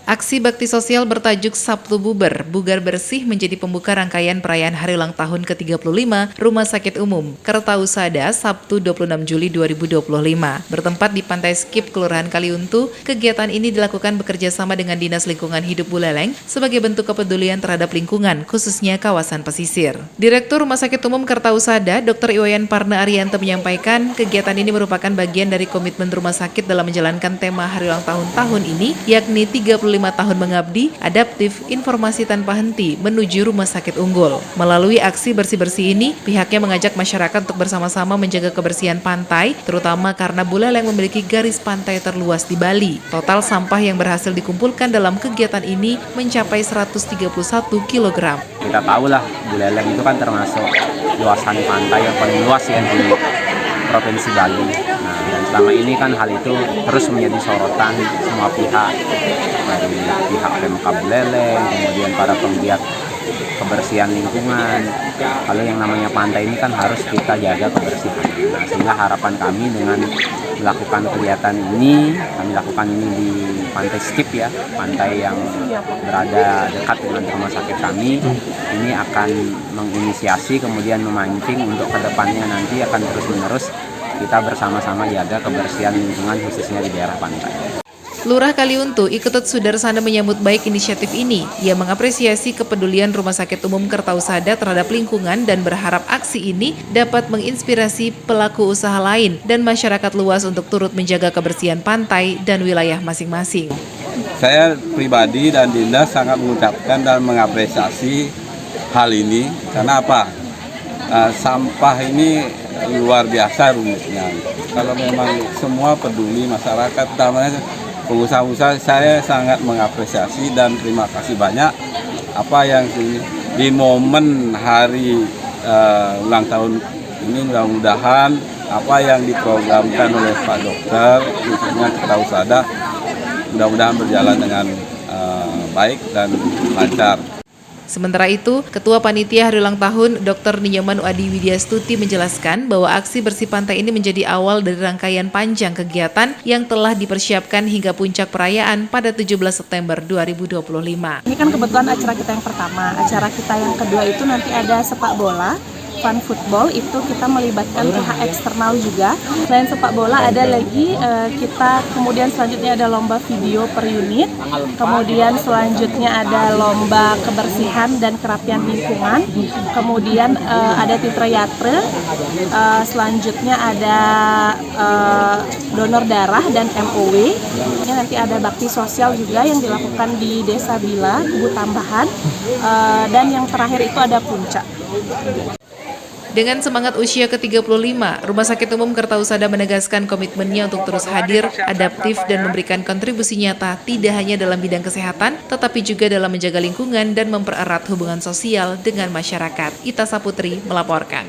Aksi bakti sosial bertajuk Sabtu Bubar, Bugar Bersih menjadi pembuka rangkaian perayaan hari ulang tahun ke-35 Rumah Sakit Umum Kertausada Sabtu 26 Juli 2025. Bertempat di Pantai Skip, Kelurahan Kaliuntu, kegiatan ini dilakukan bekerja sama dengan Dinas Lingkungan Hidup Buleleng sebagai bentuk kepedulian terhadap lingkungan, khususnya kawasan pesisir. Direktur Rumah Sakit Umum Kertausada, Dr. Iwayan Parna Arianto menyampaikan, kegiatan ini merupakan bagian dari komitmen rumah sakit dalam menjalankan tema hari ulang tahun ini, yakni 35 tahun mengabdi, adaptif, informasi tanpa henti menuju rumah sakit unggul. Melalui aksi bersih-bersih ini, pihaknya mengajak masyarakat untuk bersama-sama menjaga kebersihan pantai, terutama karena Buleleng memiliki garis pantai terluas di Bali. Total sampah yang berhasil dikumpulkan dalam kegiatan ini mencapai 131 kg. Kita tahu lah, Buleleng itu kan termasuk luasan pantai yang paling luas ya di Provinsi Bali. Nah, dan selama ini kan hal itu terus menjadi sorotan semua pihak, dari pihak Pemkab Buleleng, kemudian para penggiat kebersihan lingkungan. Kalau yang namanya pantai ini kan harus kita jaga kebersihan. Nah, sehingga harapan kami dengan melakukan kegiatan ini, kami lakukan ini di Pantai Skip ya, pantai yang berada dekat dengan rumah sakit kami, ini akan menginisiasi kemudian memancing untuk kedepannya nanti akan terus-menerus kita bersama-sama jaga kebersihan lingkungan khususnya di daerah pantai. Lurah Kaliuntu, Iketut Sudarsana menyambut baik inisiatif ini. Ia mengapresiasi kepedulian Rumah Sakit Umum Kertausada terhadap lingkungan dan berharap aksi ini dapat menginspirasi pelaku usaha lain dan masyarakat luas untuk turut menjaga kebersihan pantai dan wilayah masing-masing. Saya pribadi dan Dinda sangat mengucapkan dan mengapresiasi hal ini. Karena apa? Sampah ini luar biasa rumitnya. Kalau memang semua peduli masyarakat, utamanya pengusaha-usaha, saya sangat mengapresiasi dan terima kasih banyak apa yang di momen hari ulang tahun ini, mudah-mudahan apa yang diprogramkan oleh Pak Dokter khususnya Kertausada mudah-mudahan berjalan dengan baik dan lancar. Sementara itu, Ketua Panitia Hari Ulang Tahun Dr. Ninyoman Adi Widyastuti menjelaskan bahwa aksi bersih pantai ini menjadi awal dari rangkaian panjang kegiatan yang telah dipersiapkan hingga puncak perayaan pada 17 September 2025. Ini kan kebetulan acara kita yang pertama. Acara kita yang kedua itu nanti ada sepak bola, fun football, itu kita melibatkan pihak eksternal juga. Selain sepak bola ada lagi kita kemudian selanjutnya ada lomba video per unit, kemudian selanjutnya ada lomba kebersihan dan kerapian lingkungan, kemudian ada Titra Yatre, selanjutnya ada donor darah dan MOW. Nanti ada bakti sosial juga yang dilakukan di Desa Bila, Kubu Tambahan, dan yang terakhir itu ada puncak. Dengan semangat usia ke-35, Rumah Sakit Umum Kertausada menegaskan komitmennya untuk terus hadir, adaptif, dan memberikan kontribusi nyata tidak hanya dalam bidang kesehatan, tetapi juga dalam menjaga lingkungan dan mempererat hubungan sosial dengan masyarakat. Ita Saputri melaporkan.